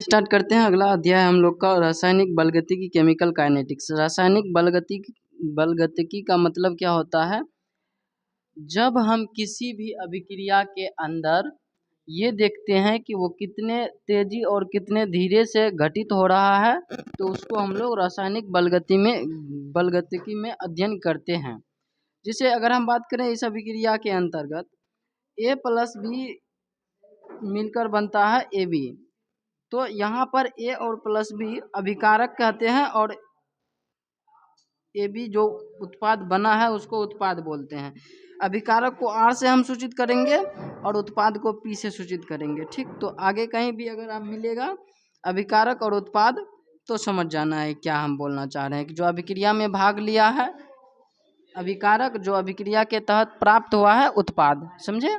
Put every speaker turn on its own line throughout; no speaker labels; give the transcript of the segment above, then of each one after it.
Start करते हैं। अगला अध्याय हम लोग का रासायनिक बलगतिकी, केमिकल काइनेटिक्स। रासायनिक बलगतिकी का मतलब क्या होता है? जब हम किसी भी अभिक्रिया के अंदर ये देखते हैं कि वो कितने तेजी और कितने धीरे से घटित हो रहा है, तो उसको हम लोग रासायनिक बलगतिकी में अध्ययन करते हैं। जैसे अगर हम बात करें इस अभिक्रिया के अंतर्गत A+B मिलकर बनता है AB, तो यहाँ पर A और +B अभिकारक कहते हैं और AB जो उत्पाद बना है उसको उत्पाद बोलते हैं। अभिकारक को R से हम सूचित करेंगे और उत्पाद को P से सूचित करेंगे। ठीक, तो आगे कहीं भी अगर आप मिलेगा अभिकारक और उत्पाद तो समझ जाना है क्या हम बोलना चाह रहे हैं कि जो अभिक्रिया में भाग लिया है अभिकारक, जो अभिक्रिया के तहत प्राप्त हुआ है उत्पाद। समझे?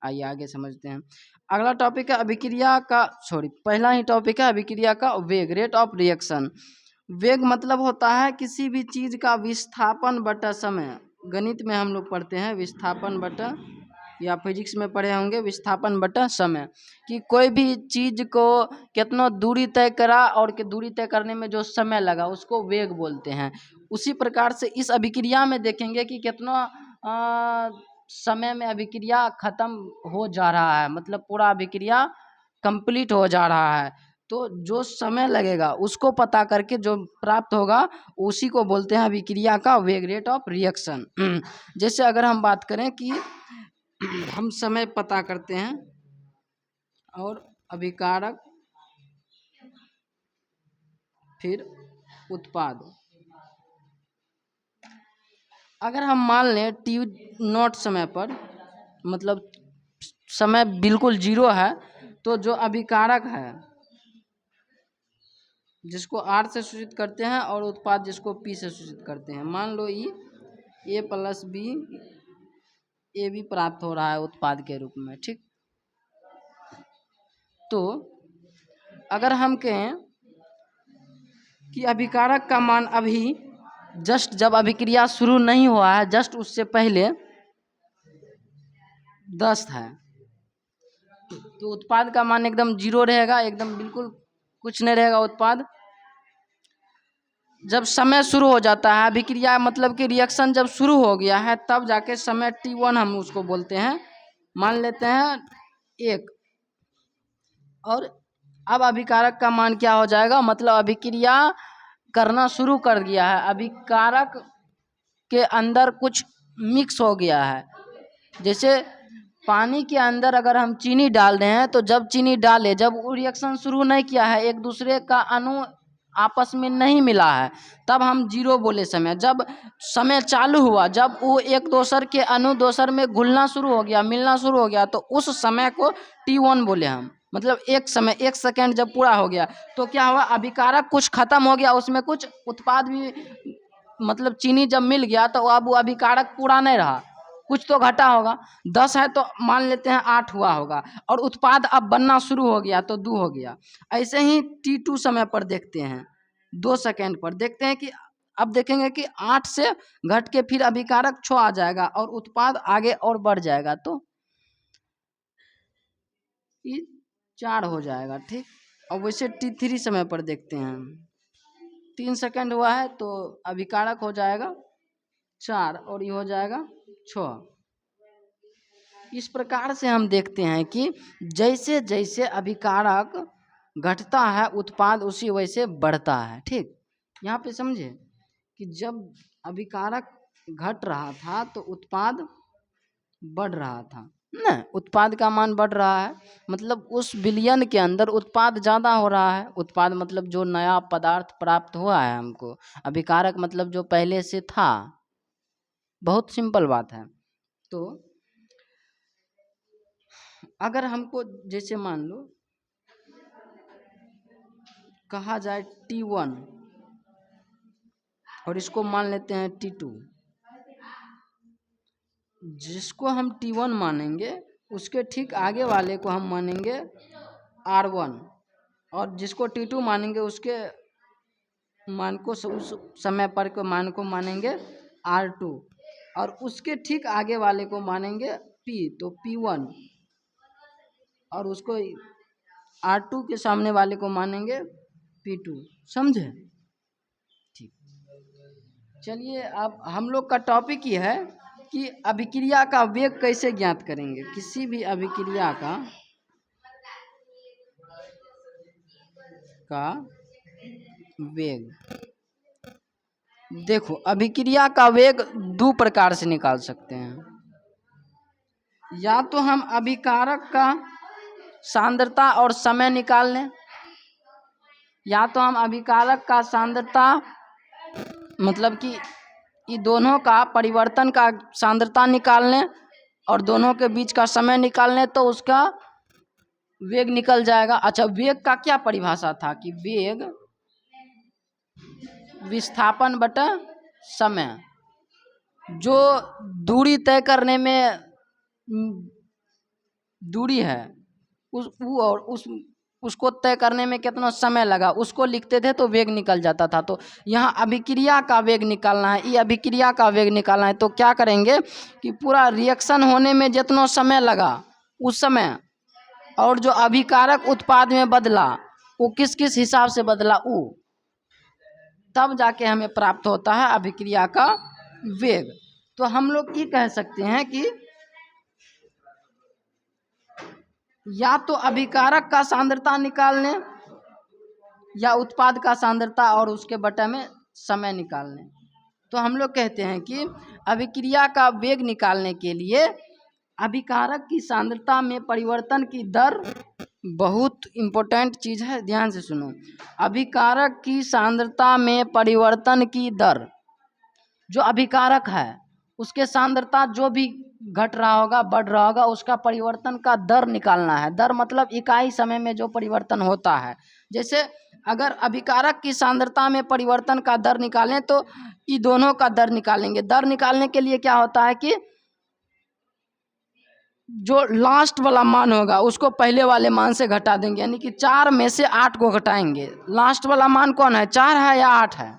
आइए आगे समझते हैं। अगला टॉपिक है अभिक्रिया का पहला ही टॉपिक है अभिक्रिया का वेग, रेट ऑफ रिएक्शन। वेग मतलब होता है किसी भी चीज का विस्थापन बटा समय। गणित में हम लोग पढ़ते हैं विस्थापन बटा, या फिजिक्स में पढ़े होंगे विस्थापन बटा समय, कि कोई भी चीज को कितना दूरी तय करा और कि दूरी तय करने में जो समय लगा उसको वेग बोलते हैं। उसी प्रकार से इस अभिक्रिया में देखेंगे कि कितना समय में अभिक्रिया खत्म हो जा रहा है, मतलब पूरा अभिक्रिया कंप्लीट हो जा रहा है। तो जो समय लगेगा उसको पता करके जो प्राप्त होगा उसी को बोलते हैं अभिक्रिया का वेग, रेट ऑफ रिएक्शन। जैसे अगर हम बात करें कि हम समय पता करते हैं और अभिकारक फिर उत्पाद। अगर हम मान लें T0 समय पर, मतलब समय बिल्कुल 0 है, तो जो अभिकारक है जिसको R से सूचित करते हैं और उत्पाद जिसको P से सूचित करते हैं, मान लो ये A+B AB प्राप्त हो रहा है उत्पाद के रूप में। ठीक, तो अगर हम कहें कि अभिकारक का मान अभी जस्ट जब अभिक्रिया शुरू नहीं हुआ है, जस्ट उससे पहले 10 है, तो उत्पाद का मान एकदम 0 रहेगा, एकदम बिल्कुल कुछ नहीं रहेगा उत्पाद। जब समय शुरू हो जाता है अभिक्रिया, मतलब कि रिएक्शन जब शुरू हो गया है, तब जाके समय T1 हम उसको बोलते हैं, मान लेते हैं 1। और अब अभिकारक का मान क्या हो जाएगा, मतलब अभिक्रिया करना शुरू कर दिया है, अभिकारक के अंदर कुछ मिक्स हो गया है। जैसे पानी के अंदर अगर हम चीनी डाल रहे हैं, तो जब चीनी डाले, जब वो रिएक्शन शुरू नहीं किया है, एक दूसरे का अणु आपस में नहीं मिला है, तब हम 0 बोले समय। जब समय चालू हुआ, जब वो एक दूसर के अणु दूसर में घुलना शुरू हो गया, मिलना शुरू हो गया, तो उस समय को T1 बोले हम। मतलब एक समय, 1 सेकेंड जब पूरा हो गया, तो क्या हुआ, अभिकारक कुछ खत्म हो गया, उसमें कुछ उत्पाद भी, मतलब चीनी जब मिल गया तो अब वो अभिकारक पूरा नहीं रहा, कुछ तो घटा होगा। 10 है तो मान लेते हैं 8 हुआ होगा, और उत्पाद अब बनना शुरू हो गया तो 2 हो गया। ऐसे ही T2 समय पर देखते हैं, 2 सेकेंड पर देखते हैं कि अब देखेंगे कि 8 से घट के फिर अभिकारक 6 आ जाएगा और उत्पाद आगे और बढ़ जाएगा, तो ये 4 हो जाएगा। ठीक, और वैसे T3 समय पर देखते हैं, 3 सेकेंड हुआ है तो अभिकारक हो जाएगा 4 और ये हो जाएगा 6। इस प्रकार से हम देखते हैं कि जैसे जैसे अभिकारक घटता है उत्पाद उसी वैसे बढ़ता है। ठीक, यहाँ पे समझे कि जब अभिकारक घट रहा था तो उत्पाद बढ़ रहा था ना, उत्पाद का मान बढ़ रहा है, मतलब उस विलयन के अंदर उत्पाद ज़्यादा हो रहा है। उत्पाद मतलब जो नया पदार्थ प्राप्त हुआ है हमको, अभिकारक मतलब जो पहले से था। बहुत सिंपल बात है। तो अगर हमको जैसे मान लो कहा जाए T1 और इसको मान लेते हैं T2, जिसको हम T1 मानेंगे उसके ठीक आगे वाले को हम मानेंगे R1, और जिसको T2 मानेंगे उसके मान को उस समय पर के मान को मानेंगे R2, और उसके ठीक आगे वाले को मानेंगे P, तो P1, और उसको R2 के सामने वाले को मानेंगे P2। समझे? ठीक। चलिए अब हम लोग का टॉपिक ये है कि अभिक्रिया का वेग कैसे ज्ञात करेंगे। किसी भी अभिक्रिया का वेग, देखो अभिक्रिया का वेग दो प्रकार से निकाल सकते हैं। या तो हम अभिकारक का सांद्रता और समय निकाल लें, या तो हम अभिकारक का सांद्रता मतलब कि ये दोनों का परिवर्तन का सांद्रता निकाल लें और दोनों के बीच का समय निकाल लें तो उसका वेग निकल जाएगा। अच्छा, वेग का क्या परिभाषा था कि वेग विस्थापन बटा समय, जो दूरी तय करने में दूरी है उसको तय करने में कितना समय लगा उसको लिखते थे तो वेग निकल जाता था। तो यहाँ अभिक्रिया का वेग निकालना है, ये अभिक्रिया का वेग निकालना है तो क्या करेंगे कि पूरा रिएक्शन होने में जितना समय लगा उस समय और जो अभिकारक उत्पाद में बदला वो किस किस हिसाब से बदला वो, तब जाके हमें प्राप्त होता है अभिक्रिया का वेग। तो हम लोग ये कह सकते हैं कि या तो अभिकारक का सांद्रता निकाल लें या उत्पाद का सांद्रता और उसके बटा में समय निकाल लें। तो हम लोग कहते हैं कि अभिक्रिया का वेग निकालने के लिए अभिकारक की सांद्रता में परिवर्तन की दर बहुत इम्पोर्टेंट चीज़ है, ध्यान से सुनो। अभिकारक की सांद्रता में परिवर्तन की दर, जो अभिकारक है उसके सांद्रता जो भी घट रहा होगा बढ़ रहा होगा उसका परिवर्तन का दर निकालना है। दर मतलब इकाई समय में जो परिवर्तन होता है। जैसे अगर अभिकारक की सांद्रता में परिवर्तन का दर निकालें तो ये दोनों का दर निकालेंगे। दर निकालने के लिए क्या होता है कि जो लास्ट वाला मान होगा उसको पहले वाले मान से घटा देंगे, यानी कि 4 में से 8 को घटाएंगे। लास्ट वाला मान कौन है, 4 है या 8 है?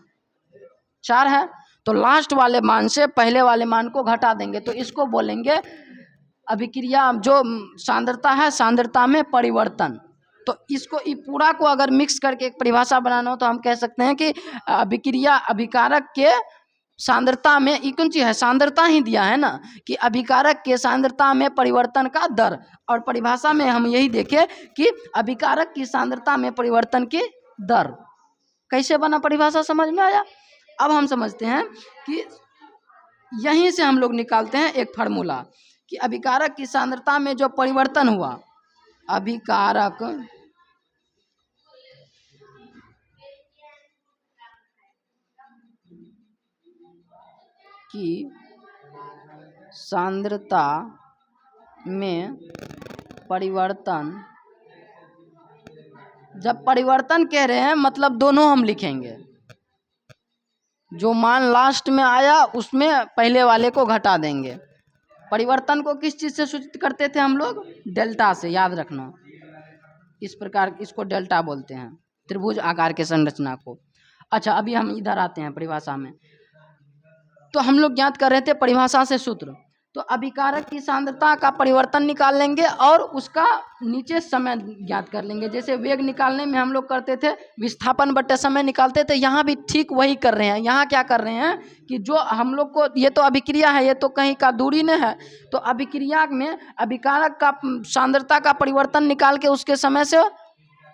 4 है। तो लास्ट वाले मान से पहले वाले मान को घटा देंगे तो इसको बोलेंगे अभिक्रिया, जो सांद्रता है सांद्रता में परिवर्तन। तो इसको ये पूरा को अगर मिक्स करके एक परिभाषा बनाना हो तो हम कह सकते हैं कि अभिक्रिया अभिकारक के सांद्रता में, ये कौन चीज है, सांद्रता ही दिया है ना, कि अभिकारक के सांद्रता में परिवर्तन का दर। और परिभाषा में हम यही देखें कि अभिकारक की सांद्रता में परिवर्तन की दर कैसे बना, परिभाषा समझ में आया? अब हम समझते हैं कि यहीं से हम लोग निकालते हैं एक फार्मूला कि अभिकारक की सांद्रता में जो परिवर्तन हुआ, अभिकारक की सांद्रता में परिवर्तन, जब परिवर्तन कह रहे हैं मतलब दोनों हम लिखेंगे, जो मान लास्ट में आया उसमें पहले वाले को घटा देंगे। परिवर्तन को किस चीज़ से सूचित करते थे हम लोग, डेल्टा से, याद रखना। इस प्रकार इसको डेल्टा बोलते हैं, त्रिभुज आकार के संरचना को। अच्छा, अभी हम इधर आते हैं परिभाषा में। तो हम लोग ज्ञात कर रहे थे परिभाषा से सूत्र, तो अभिकारक की सांद्रता का परिवर्तन निकाल लेंगे और उसका नीचे समय ज्ञात कर लेंगे। जैसे वेग निकालने में हम लोग करते थे विस्थापन बटे समय निकालते थे, यहाँ भी ठीक वही कर रहे हैं। यहाँ क्या कर रहे हैं कि जो हम लोग को, ये तो अभिक्रिया है, ये तो कहीं का दूरी नहीं है, तो अभिक्रिया में अभिकारक का सांद्रता का परिवर्तन निकाल के उसके समय से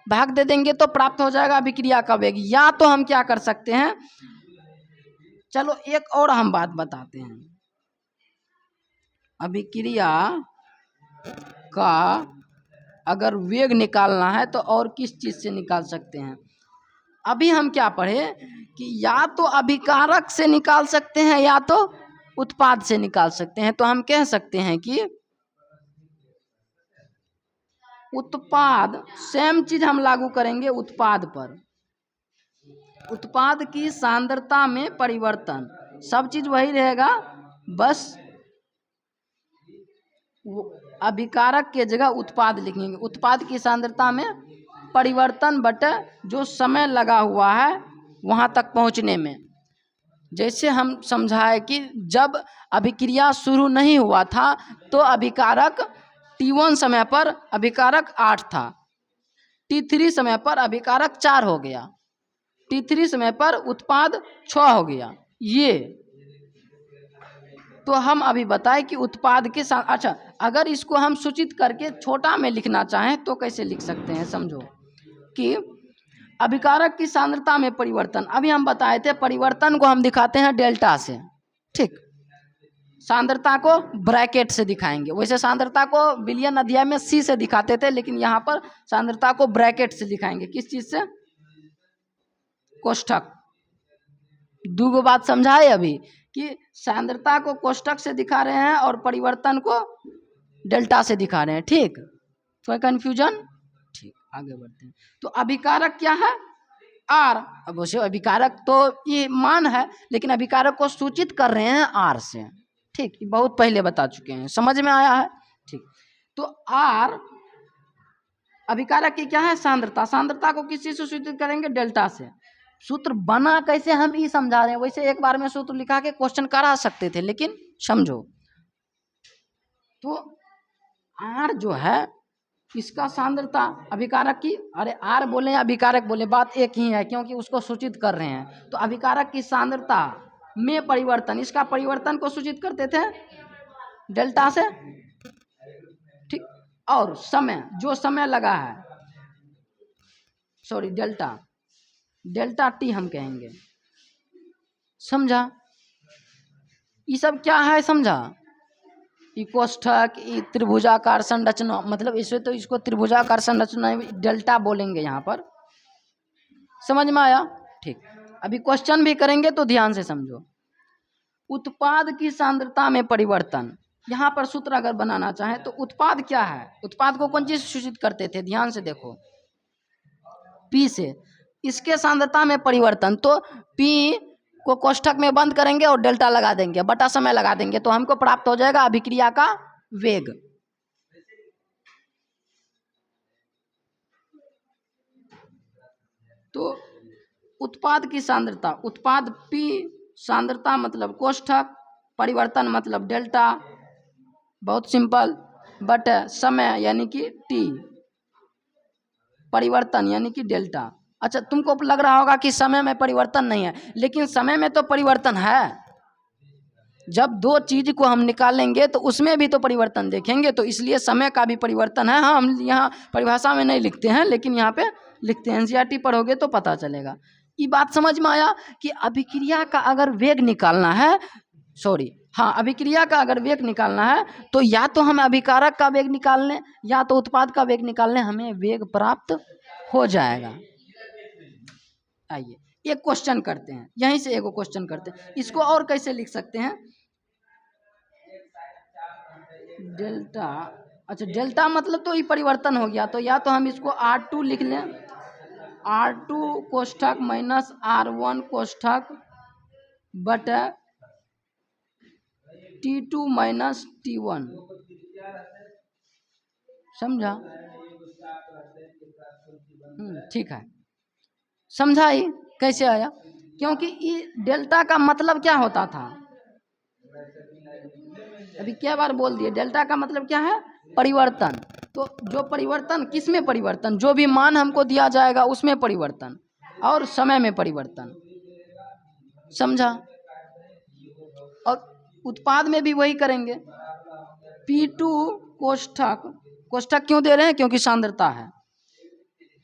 भाग दे देंगे तो प्राप्त हो जाएगा अभिक्रिया का वेग। या तो हम क्या कर सकते हैं, चलो एक और हम बात बताते हैं, अभिक्रिया का अगर वेग निकालना है तो और किस चीज़ से निकाल सकते हैं। अभी हम क्या पढ़े कि या तो अभिकारक से निकाल सकते हैं या तो उत्पाद से निकाल सकते हैं। तो हम कह सकते हैं कि उत्पाद, सेम चीज हम लागू करेंगे उत्पाद पर। उत्पाद की सांद्रता में परिवर्तन, सब चीज वही रहेगा, बस अभिकारक के जगह उत्पाद लिखेंगे। उत्पाद की सांद्रता में परिवर्तन बटे जो समय लगा हुआ है वहाँ तक पहुँचने में। जैसे हम समझाए कि जब अभिक्रिया शुरू नहीं हुआ था तो अभिकारक T1 समय पर अभिकारक 8 था, T3 समय पर अभिकारक 4 हो गया, T3 समय पर उत्पाद 6 हो गया। ये तो हम अभी बताएं कि उत्पाद के साथ, अच्छा अगर इसको हम सूचित करके छोटा में लिखना चाहें तो कैसे लिख सकते हैं, समझो कि अभिकारक की सांद्रता में परिवर्तन, अभी हम बताए थे परिवर्तन को हम दिखाते हैं डेल्टा से, ठीक, सांद्रता को ब्रैकेट से दिखाएंगे। वैसे सांद्रता को विलयन अध्याय में C से दिखाते थे, लेकिन यहाँ पर सांद्रता को ब्रैकेट से दिखाएंगे। किस चीज से? कोष्ठक। दो बात समझाए अभी कि सांद्रता को कोष्ठक से दिखा रहे हैं और परिवर्तन को डेल्टा से दिखा रहे हैं, ठीक, कोई कंफ्यूजन? ठीक, आगे बढ़ते हैं। तो अभिकारक क्या है? R। अब वैसे अभिकारक तो ये मान है, लेकिन अभिकारक को सूचित कर रहे हैं R से, ठीक, बहुत पहले बता चुके हैं, समझ में आया है, ठीक। तो R अभिकारक की क्या है? सांद्रता। सांद्रता को किस चीज से सूचित करेंगे? डेल्टा से। सूत्र बना कैसे हम ये समझा रहे हैं। वैसे एक बार में सूत्र लिखा के क्वेश्चन करा सकते थे, लेकिन समझो तो R जो है इसका सांद्रता अभिकारक की, अरे R बोले या अभिकारक बोले बात एक ही है, क्योंकि उसको सूचित कर रहे हैं। तो अभिकारक की सांद्रता में परिवर्तन, इसका परिवर्तन को सूचित करते थे डेल्टा से, ठीक, और समय, जो समय लगा है, सॉरी डेल्टा, डेल्टा T हम कहेंगे, समझा? ये सब क्या है, समझा? ये कोष्ठक, ये त्रिभुजाकार संरचना, मतलब इसे तो इसको त्रिभुजाकार संरचना डेल्टा बोलेंगे यहाँ पर, समझ में आया? ठीक, अभी क्वेश्चन भी करेंगे तो ध्यान से समझो। उत्पाद की सांद्रता में परिवर्तन, यहाँ पर सूत्र अगर बनाना चाहें तो उत्पाद क्या है? उत्पाद को कौन चीज सूचित करते थे? ध्यान से देखो, P से, इसके सांद्रता में परिवर्तन, तो P को कोष्ठक में बंद करेंगे और डेल्टा लगा देंगे, बटा समय लगा देंगे, तो हमको प्राप्त हो जाएगा अभिक्रिया का वेग। तो उत्पाद की सांद्रता, उत्पाद P, सांद्रता मतलब कोष्ठक, परिवर्तन मतलब डेल्टा, बहुत सिंपल, बट समय यानी कि T, परिवर्तन यानी कि डेल्टा। अच्छा, तुमको लग रहा होगा कि समय में परिवर्तन नहीं है, लेकिन समय में तो परिवर्तन है। जब दो चीज को हम निकालेंगे तो उसमें भी तो परिवर्तन देखेंगे, तो इसलिए समय का भी परिवर्तन है। हाँ, हम यहाँ परिभाषा में नहीं लिखते हैं, लेकिन यहाँ पे लिखते हैं, एनसीईआरटी पढ़ोगे तो पता चलेगा। ये बात समझ में आया कि अभिक्रिया का अगर वेग निकालना है, सॉरी हाँ, अभिक्रिया का अगर वेग निकालना है तो या तो हमें अभिकारक का वेग निकाल लें या तो उत्पाद का वेग निकाल लें, हमें वेग प्राप्त हो जाएगा। आइए एक क्वेश्चन करते हैं, यहीं से एक क्वेश्चन करते हैं। इसको और कैसे लिख सकते हैं? डेल्टा, अच्छा डेल्टा मतलब तो ये परिवर्तन हो गया, तो या तो हम इसको R2 लिख लें, R2 कोष्ठक माइनस R1 कोष्ठक बटा T2 माइनस T1, समझा? ठीक है, समझाई कैसे आया? क्योंकि ये डेल्टा का मतलब क्या होता था, अभी क्या बार बोल दिए, डेल्टा का मतलब क्या है? परिवर्तन। तो जो परिवर्तन, किस में परिवर्तन? जो भी मान हमको दिया जाएगा उसमें परिवर्तन, और समय में परिवर्तन, समझा? और उत्पाद में भी वही करेंगे। P2 कोष्ठक, कोष्ठक क्यों दे रहे हैं? क्योंकि सांद्रता है,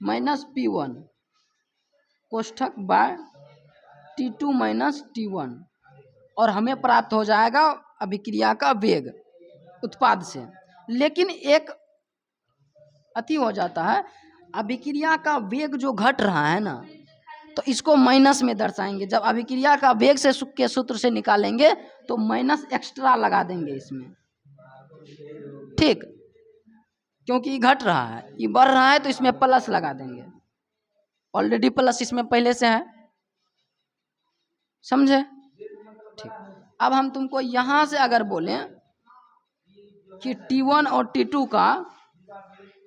माइनस P1 कोष्ठक बाय T2 माइनस T1, और हमें प्राप्त हो जाएगा अभिक्रिया का वेग उत्पाद से। लेकिन एक अति हो जाता है, अभिक्रिया का वेग जो घट रहा है ना, तो इसको माइनस में दर्शाएंगे। जब अभिक्रिया का वेग से के सूत्र से निकालेंगे तो माइनस एक्स्ट्रा लगा देंगे इसमें, ठीक, क्योंकि ये घट रहा है, ये बढ़ रहा है, तो इसमें प्लस लगा देंगे। ऑलरेडी प्लस इसमें पहले से है, समझे? ठीक, अब हम तुमको यहां से अगर बोलें कि T1 और T2 का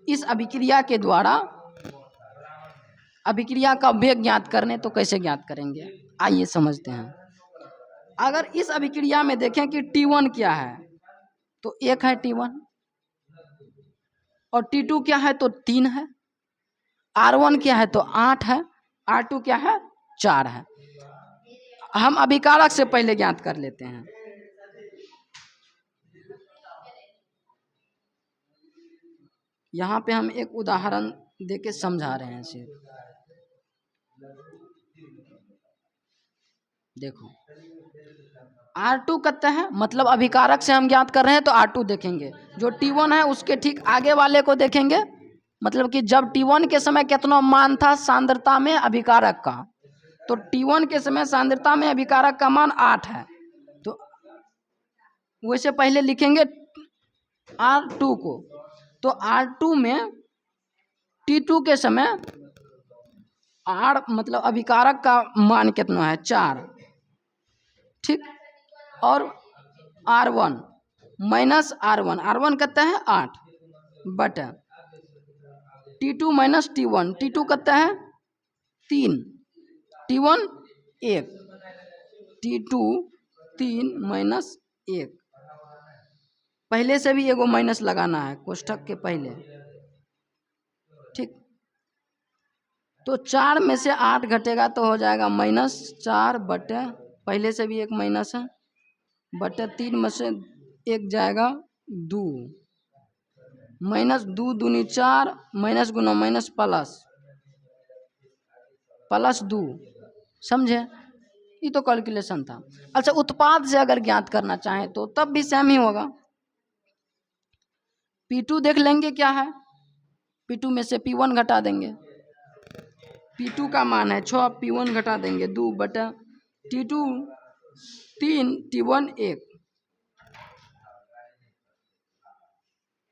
इस अभिक्रिया के द्वारा अभिक्रिया का वेग ज्ञात करने, तो कैसे ज्ञात करेंगे? आइए समझते हैं। अगर इस अभिक्रिया में देखें कि T1 क्या है, तो 1 है T1, और T2 क्या है, तो 3 है। R1 क्या है तो 8 है, R2 क्या है 4 है। हम अभिकारक से पहले ज्ञात कर लेते हैं। यहाँ पे हम एक उदाहरण देके समझा रहे हैं सिर्फ। देखो R2 कहते हैं, मतलब अभिकारक से हम ज्ञात कर रहे हैं तो R2 देखेंगे। जो T1 है उसके ठीक आगे वाले को देखेंगे, मतलब कि जब T1 के समय कितना मान था सांद्रता में अभिकारक का, तो T1 के समय सांद्रता में अभिकारक का मान 8 है, तो वैसे पहले लिखेंगे R2 को। तो R2 में T2 के समय R मतलब अभिकारक का मान कितना है 4, ठीक। और R1 माइनस R1 कहता है 8 बटा T2 माइनस T1 कहता है 3, T1 1, T2 3 माइनस 1। पहले से भी एगो माइनस लगाना है कोष्ठक के पहले, ठीक। तो 4 में से 8 घटेगा तो हो जाएगा -4 बटे, पहले से भी एक माइनस है, बटे 3 में से 1 जाएगा 2, -2 दूनी 4, माइनस गुना माइनस प्लस 2, समझे। ये तो कैलकुलेशन था। अच्छा, उत्पाद से अगर ज्ञात करना चाहें तो तब भी सेम ही होगा। P2 देख लेंगे क्या है, P2 में से P1 घटा देंगे, P2 का मान है 6, P1 घटा देंगे 2 बटा T2 3, T1 1,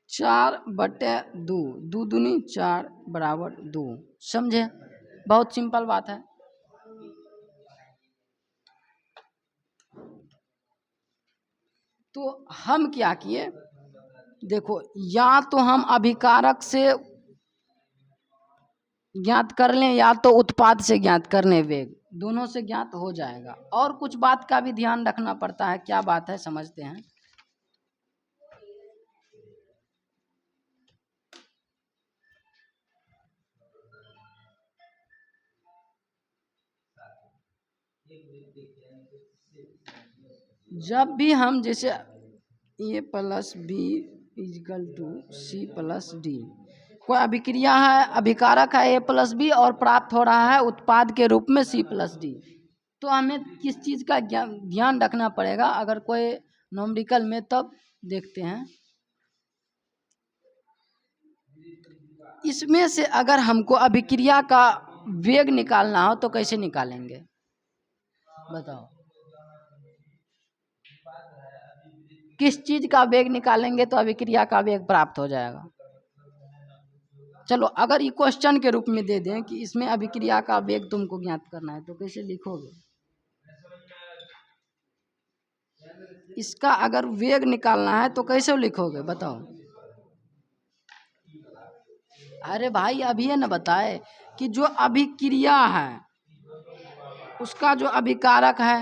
4 बटे 2, 2 दूनी 4 बराबर 2, समझे। बहुत सिंपल बात है। तो हम क्या किए, देखो या तो हम अभिकारक से ज्ञात कर लें या तो उत्पाद से ज्ञात कर लें, वेग दोनों से ज्ञात हो जाएगा। और कुछ बात का भी ध्यान रखना पड़ता है, क्या बात है समझते हैं। जब भी हम जैसे A plus B is equal to C plus D, कोई अभिक्रिया है, अभिकारक है A प्लस बी और प्राप्त हो रहा है उत्पाद के रूप में C प्लस डी, तो हमें किस चीज़ का ध्यान रखना पड़ेगा अगर कोई न्यूमेरिकल में, तब देखते हैं। इसमें से अगर हमको अभिक्रिया का वेग निकालना हो तो कैसे निकालेंगे बताओ, किस चीज का वेग निकालेंगे तो अभिक्रिया का वेग प्राप्त हो जाएगा। चलो अगर ये क्वेश्चन के रूप में दे दें कि इसमें अभिक्रिया का वेग तुमको ज्ञात करना है तो कैसे लिखोगे, इसका अगर वेग निकालना है तो कैसे लिखोगे बताओ। अरे भाई अभी ये न बताए कि जो अभिक्रिया है उसका जो अभिकारक है,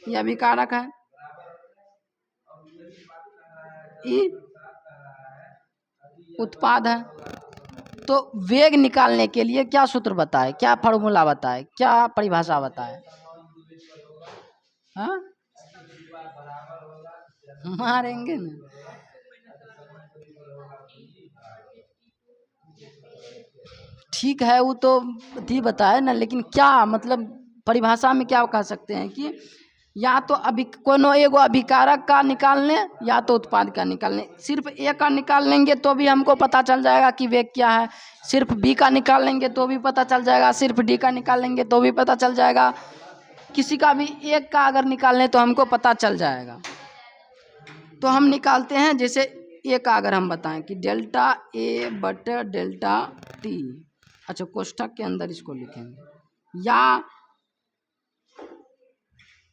ये अभिकारक है, ये उत्पाद है। तो वेग निकालने के लिए क्या सूत्र बताए, क्या फॉर्मूला बताए, क्या परिभाषा बताए, हाँ मारेंगे ना। ठीक है वो तो थी बताए ना, लेकिन क्या मतलब परिभाषा में क्या कह सकते हैं कि या तो अभी कोनो एगो अभिकारक का निकाल लें या तो उत्पाद का निकाल लें। सिर्फ ए का निकाल लेंगे तो भी हमको पता चल जाएगा कि वेग क्या है, सिर्फ बी का निकाल लेंगे तो भी पता चल जाएगा, सिर्फ डी का निकाल लेंगे तो भी पता चल जाएगा, किसी का भी एक का अगर निकाल लें तो हमको पता चल जाएगा। तो हम निकालते हैं, जैसे ए का अगर हम बताएं कि डेल्टा ए बटे डेल्टा टी, अच्छा कोष्ठक के अंदर इसको लिखेंगे, या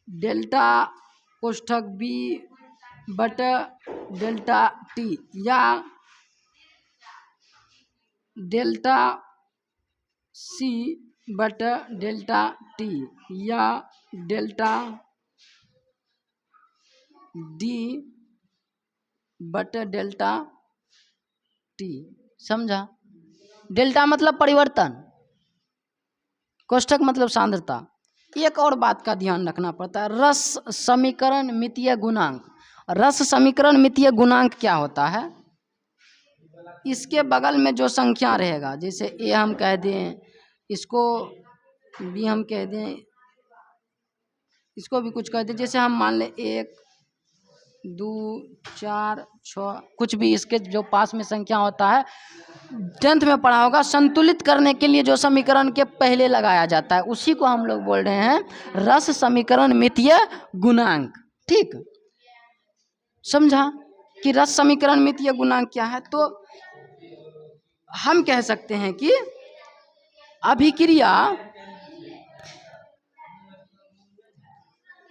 डेल्टा कोष्ठक बी बटे डेल्टा टी, या डेल्टा सी बटे डेल्टा टी, या डेल्टा डी बटे डेल्टा टी, समझा। डेल्टा मतलब परिवर्तन, कोष्ठक मतलब सांद्रता। एक और बात का ध्यान रखना पड़ता है, रस समीकरण मितीय गुणांक। रस समीकरण मितीय गुणांक क्या होता है? इसके बगल में जो संख्या रहेगा, जैसे ए हम कह दें, इसको बी हम कह दें, इसको भी कुछ कह दें, जैसे हम मान लें 1 2 4 6, कुछ भी इसके जो पास में संख्या होता है, 10th में पढ़ा होगा, संतुलित करने के लिए जो समीकरण के पहले लगाया जाता है उसी को हम लोग बोल रहे हैं रस समीकरण मितीय गुणांक। ठीक, समझा कि रस समीकरण मितीय गुणांक क्या है? तो हम कह सकते हैं कि अभिक्रिया,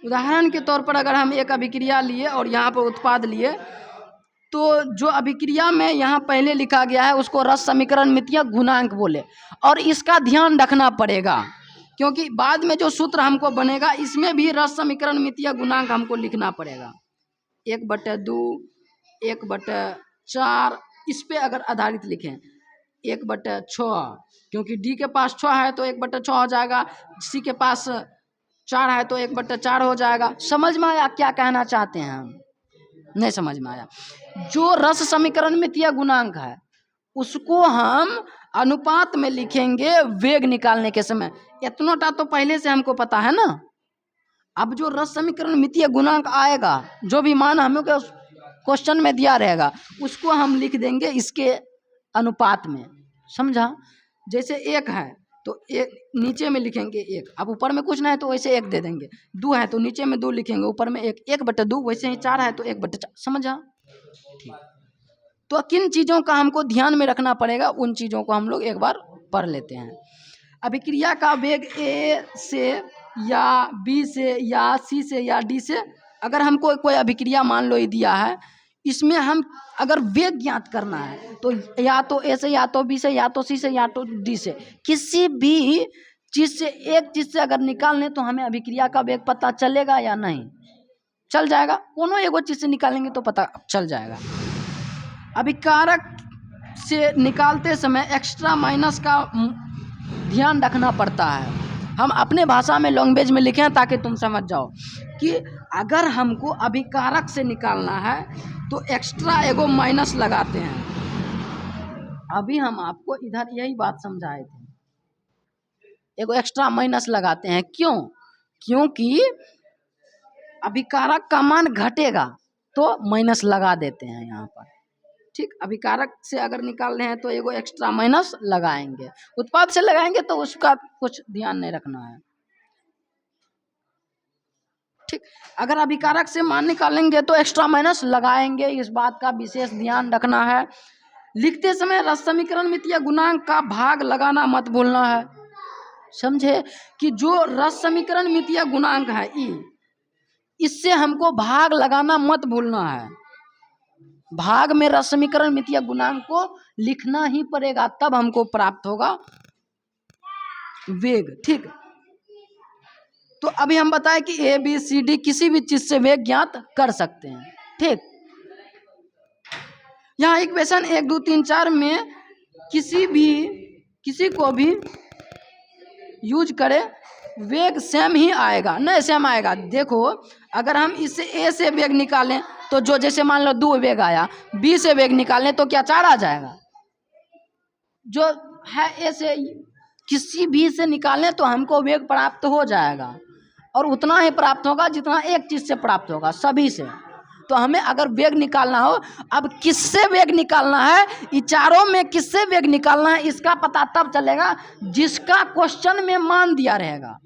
उदाहरण के तौर पर अगर हम एक अभिक्रिया लिए और यहाँ पर उत्पाद लिए, तो जो अभिक्रिया में यहाँ पहले लिखा गया है उसको रस समीकरण मितीय गुणांक बोले। और इसका ध्यान रखना पड़ेगा क्योंकि बाद में जो सूत्र हमको बनेगा इसमें भी रस समीकरण मितीय गुणांक हमको लिखना पड़ेगा। 1/2, 1/4, इस पे अगर आधारित लिखें 1/6, क्योंकि डी के पास 6 है तो 1/6 हो जाएगा, सी के पास 4 है तो 1/4 हो जाएगा। समझ में आया क्या कहना चाहते हैं हम? नहीं समझ में आया? जो रस समीकरण मितीय गुणांक है उसको हम अनुपात में लिखेंगे वेग निकालने के समय। इतनोटा तो पहले से हमको पता है ना। अब जो रस समीकरण मितीय गुणांक आएगा, जो भी मान हमें क्वेश्चन में दिया रहेगा उसको हम लिख देंगे इसके अनुपात में। समझा? जैसे 1 है तो 1 नीचे में लिखेंगे 1, अब ऊपर में कुछ ना है तो वैसे 1 दे देंगे। 2 है तो नीचे में 2 लिखेंगे, ऊपर में 1, 1/2, वैसे ही 4 है तो 1/4। समझा? ठीक, तो किन चीज़ों का हमको ध्यान में रखना पड़ेगा उन चीज़ों को हम लोग एक बार पढ़ लेते हैं। अभिक्रिया का वेग ए से या बी से या सी से या डी से, अगर हमको कोई अभिक्रिया मान लो ये दिया है, इसमें हम अगर वेग ज्ञात करना है तो या तो ए से या तो बी से या तो सी से या तो डी से, किसी भी चीज़ से एक चीज़ से अगर निकालने तो हमें अभिक्रिया का वेग पता चलेगा या नहीं? चल जाएगा। कोनो एगो चीज़ से निकालेंगे तो पता चल जाएगा। अभिकारक से निकालते समय एक्स्ट्रा माइनस का ध्यान रखना पड़ता है। हम अपने भाषा में लैंग्वेज में लिखें ताकि तुम समझ जाओ कि अगर हमको अभिकारक से निकालना है तो एक्स्ट्रा एगो माइनस लगाते हैं। अभी हम आपको इधर यही बात समझाए थे, एगो एक्स्ट्रा माइनस लगाते हैं। क्यों? क्योंकि अभिकारक का मान घटेगा तो माइनस लगा देते हैं यहाँ पर। ठीक, अभिकारक से अगर निकाल रहे हैं तो एगो एक्स्ट्रा माइनस लगाएंगे। उत्पाद से लगाएंगे तो उसका कुछ ध्यान नहीं रखना है। ठीक, अगर अभिकारक से मान निकालेंगे तो एक्स्ट्रा माइनस लगाएंगे, इस बात का विशेष ध्यान रखना है। लिखते समय रस समीकरण मितीय गुणांक का भाग लगाना मत भूलना है। समझे कि जो रस समीकरण मितीय गुणांक है ई, इससे हमको भाग लगाना मत भूलना है। भाग में रस समीकरण मितीय गुणांक को लिखना ही पड़ेगा, तब हमको प्राप्त होगा वेग। ठीक, तो अभी हम बताएं कि ए बी सी डी किसी भी चीज से वेग ज्ञात कर सकते हैं। ठीक, यहाँ इक्वेशन 1 2 3 4 में किसी को भी यूज करे वेग सेम ही आएगा, नहीं सेम आएगा। देखो अगर हम इससे ए से वेग निकालें तो जो जैसे मान लो 2 वेग आया, बी से वेग निकालें तो क्या 4 आ जाएगा? जो है ए से किसी भी से निकालें तो हमको वेग प्राप्त हो जाएगा और उतना ही प्राप्त होगा जितना एक चीज से प्राप्त होगा, सभी से। तो हमें अगर वेग निकालना हो, अब किससे वेग निकालना है, ये चारों में किससे वेग निकालना है इसका पता तब चलेगा जिसका क्वेश्चन में मान दिया रहेगा।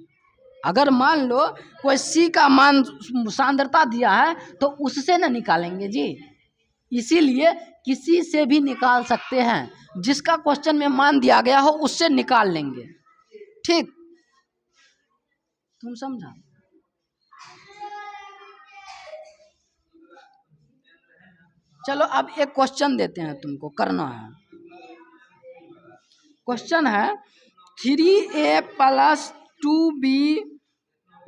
अगर मान लो कोई सी का मान सांद्रता दिया है तो उससे ना निकालेंगे जी, इसीलिए किसी से भी निकाल सकते हैं, जिसका क्वेश्चन में मान दिया गया हो उससे निकाल लेंगे। ठीक, तुम समझा? चलो अब एक क्वेश्चन देते हैं, तुमको करना है। क्वेश्चन है 3a + 2b =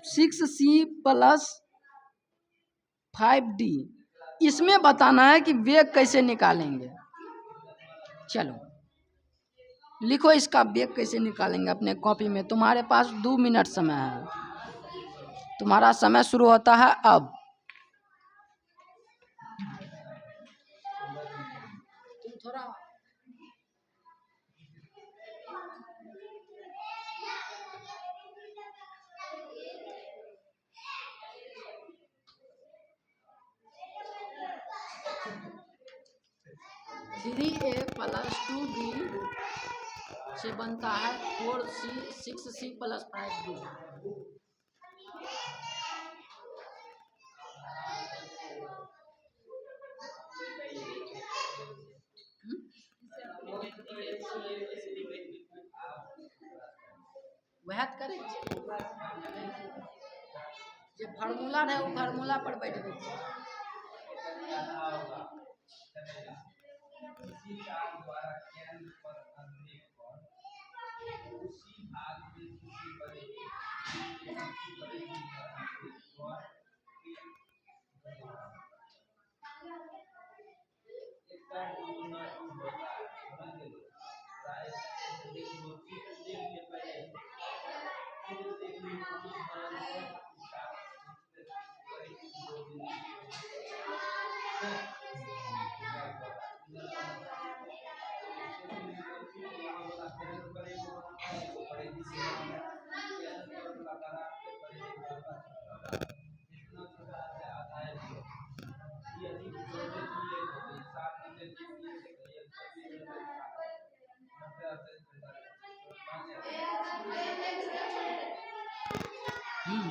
6c + 5d। इसमें बताना है कि वेग कैसे निकालेंगे। चलो लिखो इसका वेग कैसे निकालेंगे अपने कॉपी में। तुम्हारे पास 2 मिनट समय है, तुम्हारा समय शुरू होता है अब। तुम थोड़ा थ्री ए प्लस 2b से बनता है 4c 6c प्लस 5d। वह करे जो फार्मूला है वो फार्मूला पर बैठ गई।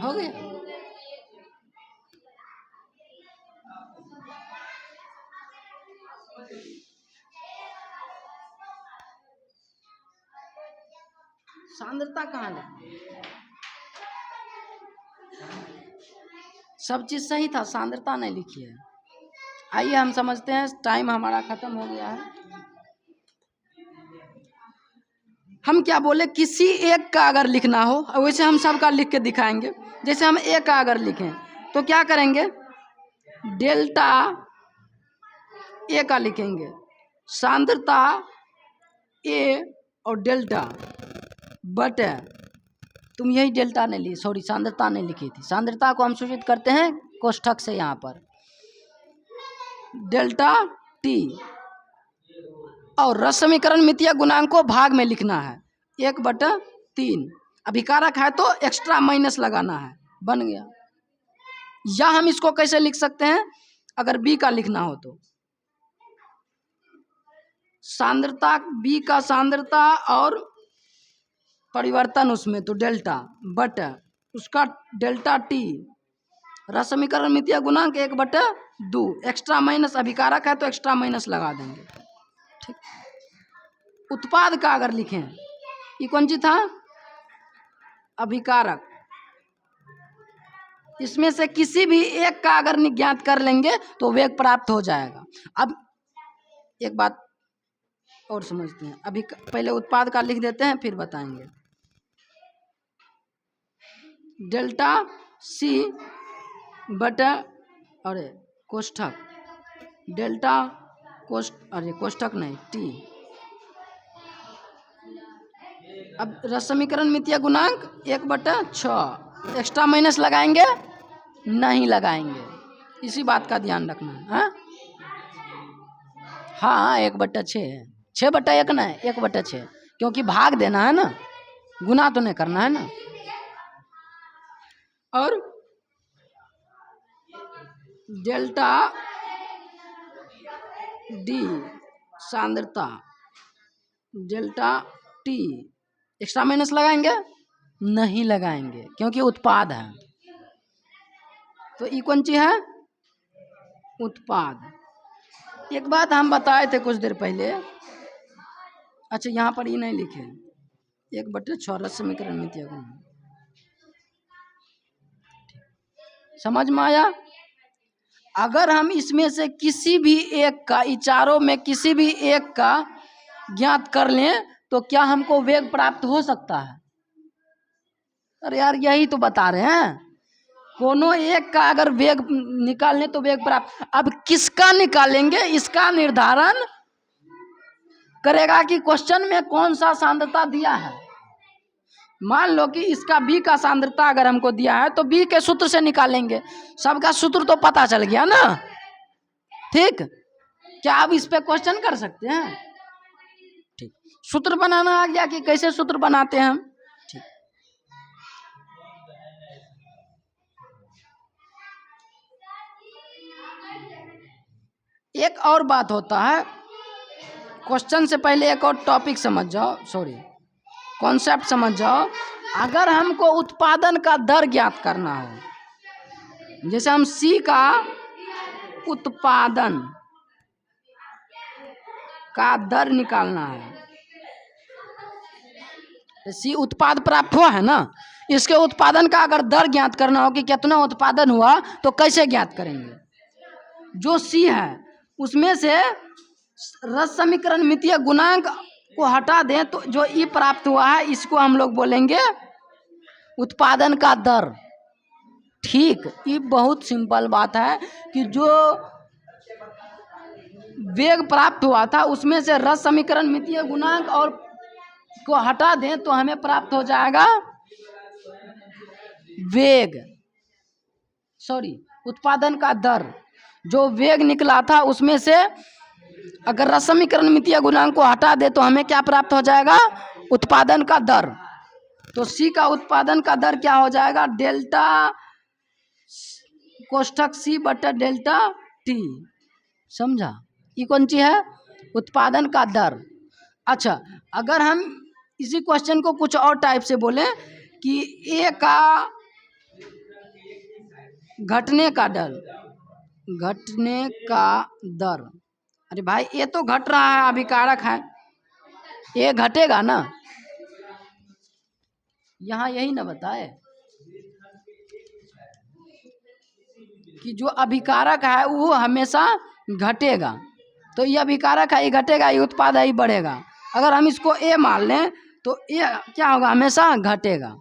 हो गया। सांद्रता कहाँ लिखी? सब चीज सही था, सांद्रता नहीं लिखी है। आइए हम समझते हैं, टाइम हमारा खत्म हो गया है। हम क्या बोले, किसी एक का अगर लिखना हो, वैसे हम सबका लिख के दिखाएंगे। जैसे हम ए का अगर लिखें तो क्या करेंगे, डेल्टा ए का लिखेंगे, सांद्रता ए और डेल्टा बटे, तुम यही डेल्टा नहीं ली, सॉरी सांद्रता नहीं लिखी थी। सांद्रता को हम सूचित करते हैं कोष्ठक से, यहाँ पर डेल्टा टी, और रस समीकरण मितीय गुणांक को भाग में लिखना है 1/3। अभिकारक है तो एक्स्ट्रा माइनस लगाना है, बन गया। या हम इसको कैसे लिख सकते हैं, अगर बी का लिखना हो तो सांद्रता, बी का सांद्रता और परिवर्तन उसमें तो डेल्टा बटे उसका डेल्टा टी, रस समीकरण मितीय गुणांक 1/2, एक्स्ट्रा माइनस अभिकारक है तो एक्स्ट्रा माइनस लगा देंगे। ठीक। उत्पाद का अगर लिखें, ये कौन सी था, अभिकारक, इसमें से किसी भी एक का अगर ज्ञात कर लेंगे तो वेग प्राप्त हो जाएगा। अब एक बात और समझते हैं, अभी पहले उत्पाद का लिख देते हैं फिर बताएंगे। डेल्टा सी बटा, अरे कोष्ठक, डेल्टा कोष्ठक नहीं टी, अब रस समीकरण मितीय गुणांक 1/6, एक्स्ट्रा माइनस लगाएंगे, नहीं लगाएंगे, इसी बात का ध्यान रखना है। हाँ 1/6 है, 6/1 ना, 1/6, क्योंकि भाग देना है ना, गुना तो नहीं करना है ना। और डेल्टा डी सांद्रता, डेल्टा टी, एक्स्ट्रा माइनस लगाएंगे, नहीं लगाएंगे क्योंकि उत्पाद है। तो ये कौन सी है, उत्पाद। एक बात हम बताए थे कुछ देर पहले, अच्छा यहाँ पर ये नहीं लिखे, 1/6 रस समीकरण मितीय गुणांक, समझ में आया। अगर हम इसमें से किसी भी एक का, चारों में किसी भी एक का ज्ञात कर लें तो क्या हमको वेग प्राप्त हो सकता है। अरे यार यही तो बता रहे हैं, कोनो एक का अगर वेग निकालने तो वेग प्राप्त। अब किसका निकालेंगे इसका निर्धारण करेगा कि क्वेश्चन में कौन सा सांद्रता दिया है। मान लो कि इसका बी का सांद्रता अगर हमको दिया है तो बी के सूत्र से निकालेंगे। सबका सूत्र तो पता चल गया ना। ठीक, क्या आप इस पे क्वेश्चन कर सकते हैं? ठीक, सूत्र बनाना आ गया कि कैसे सूत्र बनाते हैं हम। ठीक, एक और बात होता है, क्वेश्चन से पहले एक और टॉपिक समझ जाओ, सॉरी कॉन्सेप्ट समझ जाओ। अगर हमको उत्पादन का दर ज्ञात करना हो, जैसे हम सी का उत्पादन का दर निकालना है, सी उत्पाद प्राप्त हुआ है ना, इसके उत्पादन का अगर दर ज्ञात करना हो कि कितना उत्पादन हुआ तो कैसे ज्ञात करेंगे। जो सी है उसमें से रस समीकरण मितीय गुणांक को हटा दें तो जो ई प्राप्त हुआ है इसको हम लोग बोलेंगे उत्पादन का दर। ठीक, ये बहुत सिंपल बात है कि जो वेग प्राप्त हुआ था उसमें से रस समीकरण मितीय गुणांक और को हटा दें तो हमें प्राप्त हो जाएगा वेग, सॉरी उत्पादन का दर। जो वेग निकला था उसमें से अगर रस समीकरण मितीय गुणांक को हटा दे तो हमें क्या प्राप्त हो जाएगा, उत्पादन का दर। तो सी का उत्पादन का दर क्या हो जाएगा, डेल्टा कोष्ठक सी बटा डेल्टा टी। समझा, ये कौन सी है, उत्पादन का दर। अच्छा, अगर हम इसी क्वेश्चन को कुछ और टाइप से बोले कि ए का घटने का दर, घटने का दर। अरे भाई ये तो घट रहा है, अभिकारक है, ये घटेगा ना, यहाँ यही ना बताए कि जो अभिकारक है वो हमेशा घटेगा। तो ये अभिकारक है, ये घटेगा, ये उत्पाद है, ये बढ़ेगा। अगर हम इसको ए मान लें तो ये क्या होगा, हमेशा घटेगा।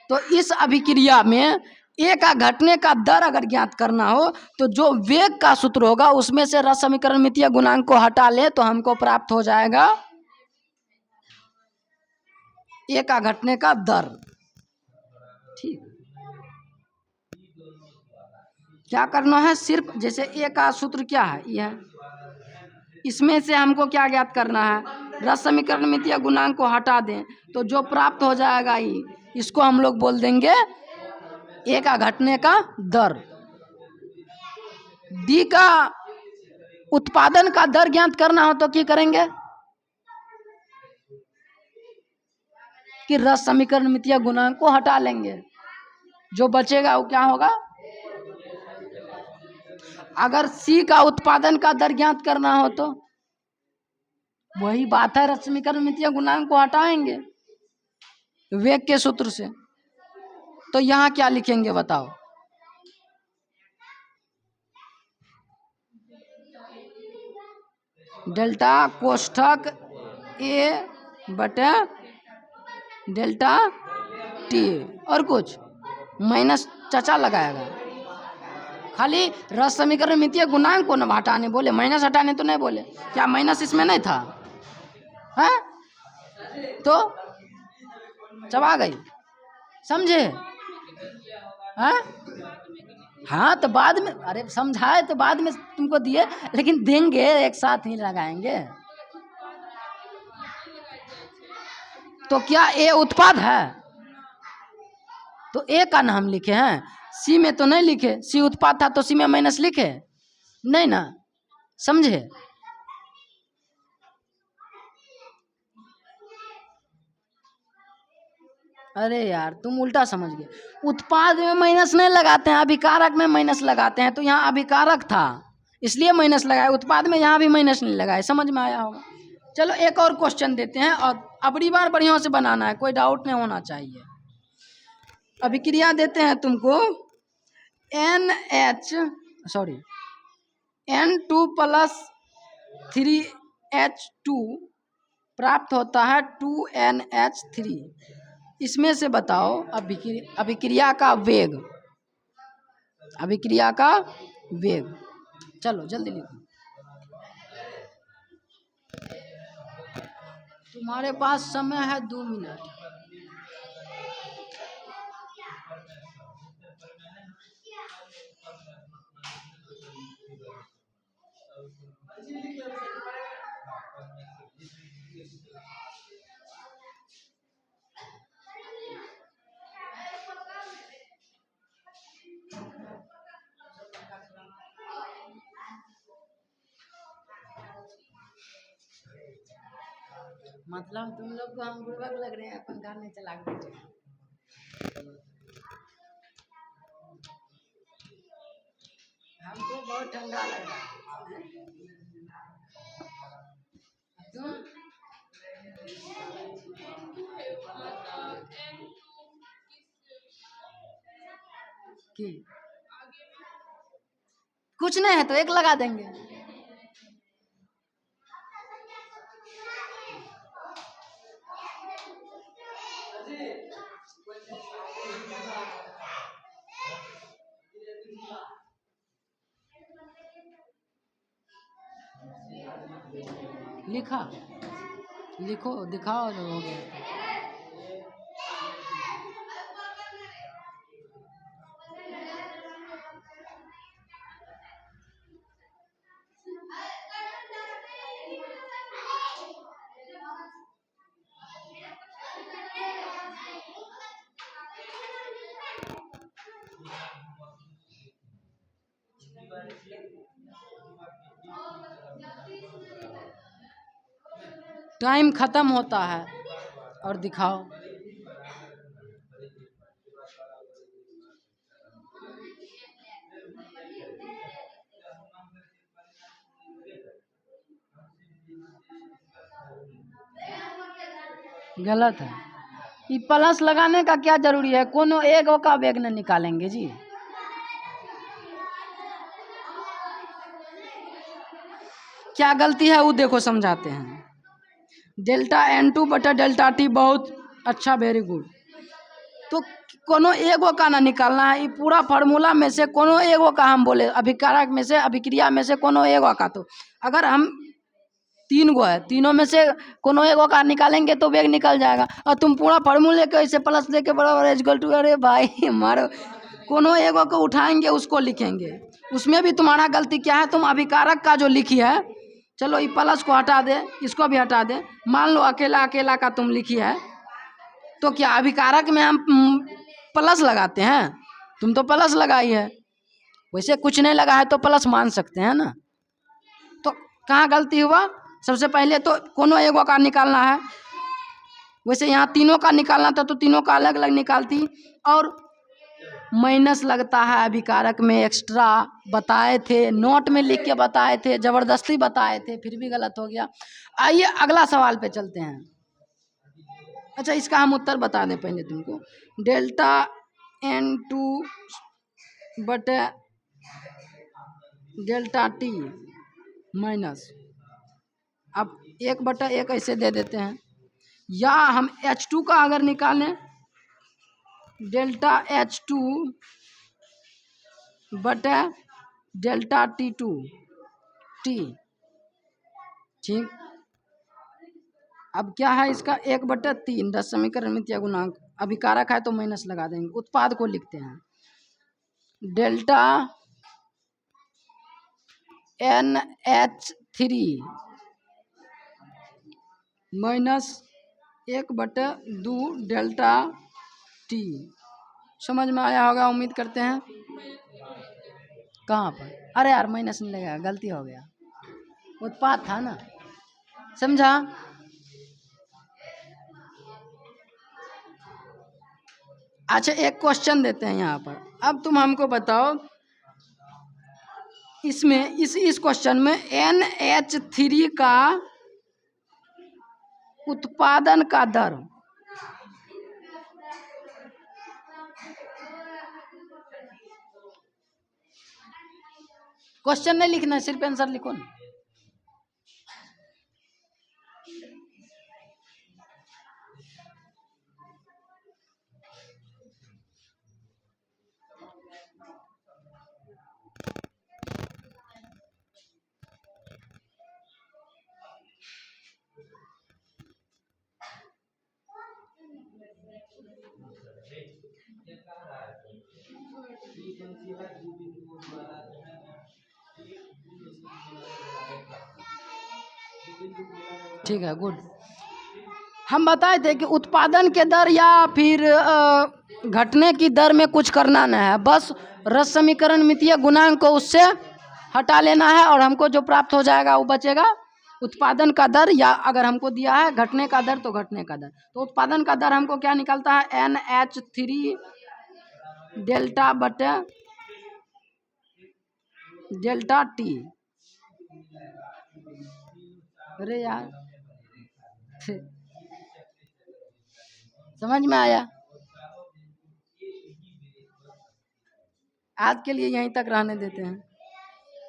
तो इस अभिक्रिया में ए का घटने का दर अगर ज्ञात करना हो तो जो वेग का सूत्र होगा उसमें से रस समीकरण मितीय गुणांक को हटा ले तो हमको प्राप्त हो जाएगा ए का घटने का दर। ठीक, क्या करना है, सिर्फ जैसे ए का सूत्र क्या है, यह इसमें से हमको क्या ज्ञात करना है, रस समीकरण मितीय गुणांक को हटा दें तो जो प्राप्त हो जाएगा ये, इसको हम लोग बोल देंगे ए का घटने का दर। डी का उत्पादन का दर ज्ञात करना हो तो क्या करेंगे कि रस समीकरण मितीय गुणांक को हटा लेंगे, जो बचेगा वो क्या होगा। अगर सी का उत्पादन का दर ज्ञात करना हो तो वही बात है, रस समीकरण मितीय गुणांक को हटाएंगे वेग के सूत्र से। तो यहाँ क्या लिखेंगे बताओ, डेल्टा कोष्ठक ए बटे डेल्टा टी, और कुछ माइनस चचा लगाएगा, खाली रस समीकरण मितीय गुणांक को न हटाने बोले, माइनस हटाने तो नहीं बोले। क्या माइनस इसमें नहीं था, है तो चबा गई, समझे, हैं? हाँ तो बाद में, अरे समझाए तो बाद में तुमको दिए, लेकिन देंगे एक साथ ही लगाएंगे। तो क्या ए उत्पाद है, तो ए का नाम लिखे हैं, सी में तो नहीं लिखे। सी उत्पाद था तो सी में माइनस लिखे नहीं ना, समझे। अरे यार तुम उल्टा समझ गए, उत्पाद में माइनस नहीं लगाते हैं, अभिकारक में माइनस लगाते हैं। तो यहाँ अभिकारक था इसलिए माइनस लगाया, उत्पाद में यहाँ भी माइनस नहीं लगाए, समझ में आया होगा। चलो एक और क्वेश्चन देते हैं और अबड़ी बार बढ़िया से बनाना है, कोई डाउट नहीं होना चाहिए। अभिक्रिया देते हैं तुमको, N2+3H2 प्राप्त होता है 2NH3। इसमें से बताओ अभिक्रिया का वेग, अभिक्रिया का वेग। चलो जल्दी लिखो। तुम्हारे पास समय है 2 मिनट। मतलब तुम लोग को हम बुड़बक लग रहे हैं, पंखा नहीं चला के बैठे हैं। हमको बहुत ठंडा लग रहा है। तुम की कुछ नहीं है तो एक लगा देंगे। लिखा लिखो दिखाओ जो हो गया। टाइम खत्म होता है और दिखाओ। गलत है। ये प्लस लगाने का क्या जरूरी है? कोनो एक का बैग न निकालेंगे जी। क्या गलती है वो देखो, समझाते हैं। डेल्टा N2 बटा डेल्टा टी बहुत अच्छा, वेरी गुड। तो कोनो एगो का ना निकालना है। ये पूरा फार्मूला में से कोनो एगो का हम बोले, अभिकारक में से अभिक्रिया में से कोनो एगो का। तो अगर हम 3 गो है, तीनों में से कोनो एगो का निकालेंगे तो बैग निकल जाएगा। और तुम पूरा फार्मूले के ऐसे प्लस दे के बराबर इक्वल टू, अरे भाई मारो। कोनो एगो को उठाएंगे उसको लिखेंगे। उसमें भी तुम्हारा गलती क्या है? तुम अभिकारक का जो लिखी है, चलो ये प्लस को हटा दे, इसको भी हटा दे। मान लो अकेला अकेला का तुम लिखी है, तो क्या अभिकारक में हम प्लस लगाते हैं? तुम तो प्लस लगाई है, वैसे कुछ नहीं लगा है तो प्लस मान सकते हैं ना। तो कहाँ गलती हुआ? सबसे पहले तो कोनो एगो का निकालना है। वैसे यहाँ तीनों का निकालना था तो तीनों का अलग अलग निकालती। और माइनस लगता है अभिकारक में, एक्स्ट्रा बताए थे, नोट में लिख के बताए थे, जबरदस्ती बताए थे, फिर भी गलत हो गया। आइए अगला सवाल पे चलते हैं। अच्छा, इसका हम उत्तर बता दें पहले तुमको। डेल्टा N2 बटे डेल्टा टी माइनस, अब 1/1 ऐसे दे देते हैं। या हम H2 का अगर निकालें, डेल्टा H2 बटे डेल्टा T2 टी, ठीक। अब क्या है इसका? 1/3 10 समीकरण मितीय गुणांक, अभिकारक है तो माइनस लगा देंगे। उत्पाद को लिखते हैं, delta NH3 minus 1/2 delta T. समझ में आया होगा, उम्मीद करते हैं। कहाँ पर? अरे यार माइनस नहीं लगेगा, गलती हो गया, उत्पाद था ना, समझा? अच्छा, एक क्वेश्चन देते हैं यहाँ पर। अब तुम हमको बताओ, इसमें इस क्वेश्चन में NH3 का उत्पादन का दर, क्वेश्चन नहीं लिखना है, सिर्फ आंसर लिखो ना। ठीक है, गुड। हम बताए थे कि उत्पादन के दर या फिर घटने की दर में कुछ करना नहीं है, बस रस समीकरण मितीय गुणांक को उससे हटा लेना है और हमको जो प्राप्त हो जाएगा वो बचेगा उत्पादन का दर, या अगर हमको दिया है घटने का दर तो घटने का दर। तो उत्पादन का दर हमको क्या निकलता है, NH3 डेल्टा बटे डेल्टा टी। अरे यार समझ में आया? आज के लिए यहीं तक रहने देते हैं।